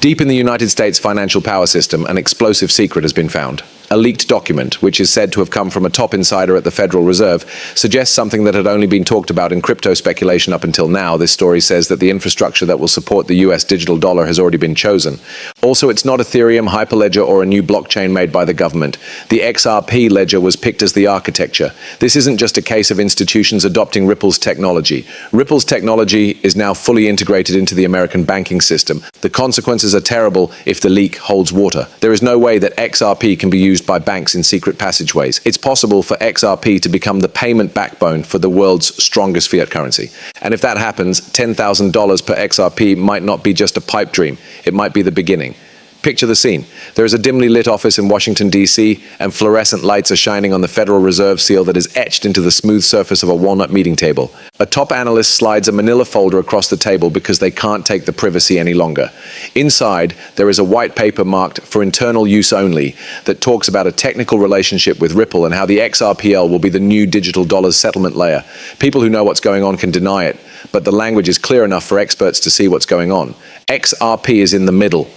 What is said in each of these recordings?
Deep in the United States financial power system, an explosive secret has been found. A leaked document, which is said to have come from a top insider at the Federal Reserve, suggests something that had only been talked about in crypto speculation up until now. This story says that the infrastructure that will support the US digital dollar has already been chosen. Also, it's not Ethereum, Hyperledger, or a new blockchain made by the government. The XRP ledger was picked as the architecture. This isn't just a case of institutions adopting Ripple's technology. Ripple's technology is now fully integrated into the American banking system. The consequences are terrible if the leak holds water. There is no way that XRP can be used by banks in secret passageways. It's possible for XRP to become the payment backbone for the world's strongest fiat currency. And if that happens, $10,000 per XRP might not be just a pipe dream. It might be the beginning. Picture the scene. There is a dimly lit office in Washington, D.C., and fluorescent lights are shining on the Federal Reserve seal that is etched into the smooth surface of a walnut meeting table. A top analyst slides a manila folder across the table because they can't take the privacy any longer. Inside, there is a white paper marked for internal use only that talks about a technical relationship with Ripple and how the XRPL will be the new digital dollar's settlement layer. People who know what's going on can deny it, but the language is clear enough for experts to see what's going on. XRP is in the middle.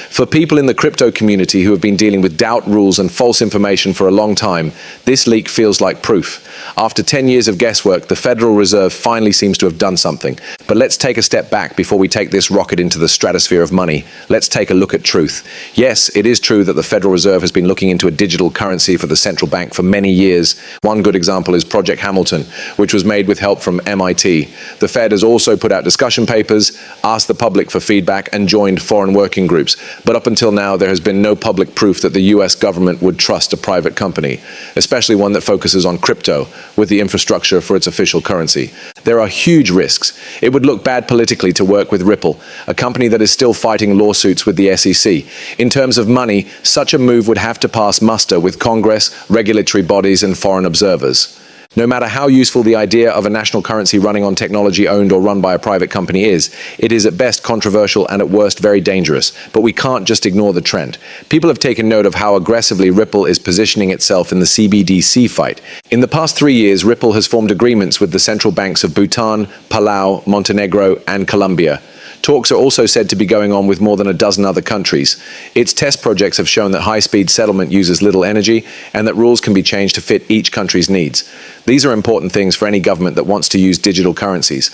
For people in the crypto community who have been dealing with doubt rules and false information for a long time, this leak feels like proof. After 10 years of guesswork, the Federal Reserve finally seems to have done something. But let's take a step back before we take this rocket into the stratosphere of money. Let's take a look at truth. Yes, it is true that the Federal Reserve has been looking into a digital currency for the central bank for many years. One good example is Project Hamilton, which was made with help from MIT. The Fed has also put out discussion papers, asked the public for feedback, and joined foreign working groups. But up until now, there has been no public proof that the US government would trust a private company, especially one that focuses on crypto, with the infrastructure for its official currency. There are huge risks. It would look bad politically to work with Ripple, a company that is still fighting lawsuits with the SEC. In terms of money, such a move would have to pass muster with Congress, regulatory bodies, and foreign observers. No matter how useful the idea of a national currency running on technology owned or run by a private company is, it is at best controversial and at worst very dangerous. But we can't just ignore the trend. People have taken note of how aggressively Ripple is positioning itself in the CBDC fight. In the past 3 years, Ripple has formed agreements with the central banks of Bhutan, Palau, Montenegro, and Colombia. Talks are also said to be going on with more than a dozen other countries. Its test projects have shown that high-speed settlement uses little energy and that rules can be changed to fit each country's needs. These are important things for any government that wants to use digital currencies.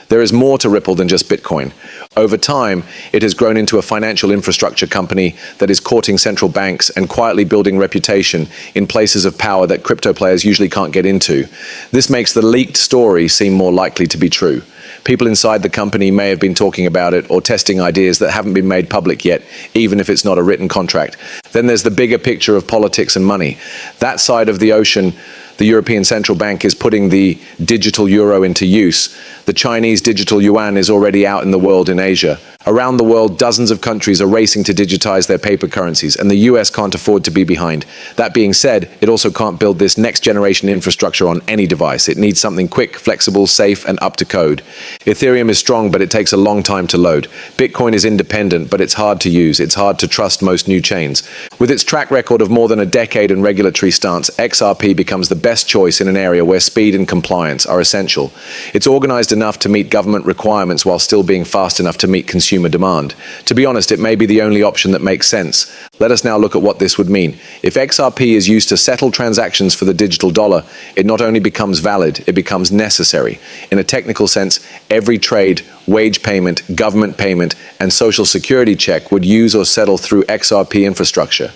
There is more to Ripple than just Bitcoin. Over time, it has grown into a financial infrastructure company that is courting central banks and quietly building reputation in places of power that crypto players usually can't get into. This makes the leaked story seem more likely to be true. People inside the company may have been talking about it or testing ideas that haven't been made public yet, even if it's not a written contract. Then there's the bigger picture of politics and money. That side of the ocean, the European Central Bank is putting the digital euro into use. The Chinese digital yuan is already out in the world in Asia. Around the world, dozens of countries are racing to digitize their paper currencies, and the US can't afford to be behind. That being said, it also can't build this next generation infrastructure on any device. It needs something quick, flexible, safe, and up to code. Ethereum is strong, but it takes a long time to load. Bitcoin is independent, but it's hard to use. It's hard to trust most new chains. With its track record of more than a decade and regulatory stance, XRP becomes the best choice in an area where speed and compliance are essential. It's organized enough to meet government requirements while still being fast enough to meet consumer demand. To be honest, it may be the only option that makes sense. Let us now look at what this would mean. If XRP is used to settle transactions for the digital dollar, it not only becomes valid, it becomes necessary. In a technical sense, every trade, wage payment, government payment, and social security check would use or settle through XRP infrastructure.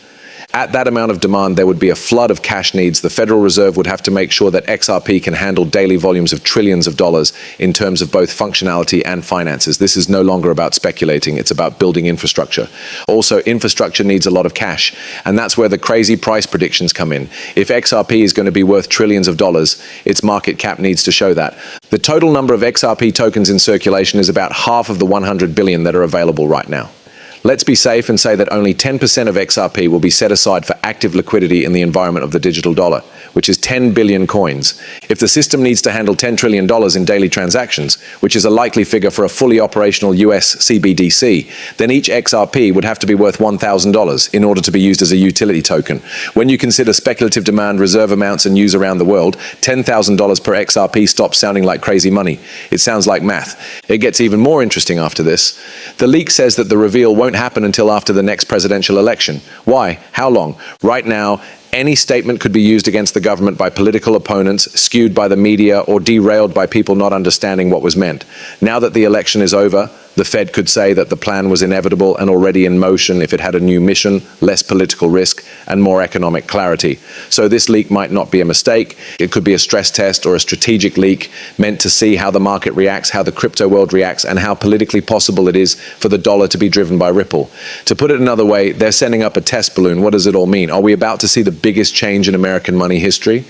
At that amount of demand, there would be a flood of cash needs. The Federal Reserve would have to make sure that XRP can handle daily volumes of trillions of dollars in terms of both functionality and finances. This is no longer about speculating, it's about building infrastructure. Also, infrastructure needs a lot of cash, and that's where the crazy price predictions come in. If XRP is going to be worth trillions of dollars, its market cap needs to show that. The total number of XRP tokens in circulation is about half of the 100 billion that are available right now. Let's be safe and say that only 10% of XRP will be set aside for active liquidity in the environment of the digital dollar. which is 10 billion coins. If the system needs to handle $10 trillion in daily transactions, which is a likely figure for a fully operational US CBDC, then each XRP would have to be worth $1,000 in order to be used as a utility token. When you consider speculative demand, reserve amounts, and use around the world, $10,000 per XRP stops sounding like crazy money. It sounds like math. It gets even more interesting after this. The leak says that the reveal won't happen until after the next presidential election. Why? How long? Right now, any statement could be used against the government by political opponents, skewed by the media, or derailed by people not understanding what was meant. Now that the election is over, the Fed could say that the plan was inevitable and already in motion if it had a new mission, less political risk, and more economic clarity. So this leak might not be a mistake. It could be a stress test or a strategic leak meant to see how the market reacts, how the crypto world reacts, and how politically possible it is for the dollar to be driven by Ripple. To put it another way, they're sending up a test balloon. What does it all mean? Are we about to see the biggest change in American money history?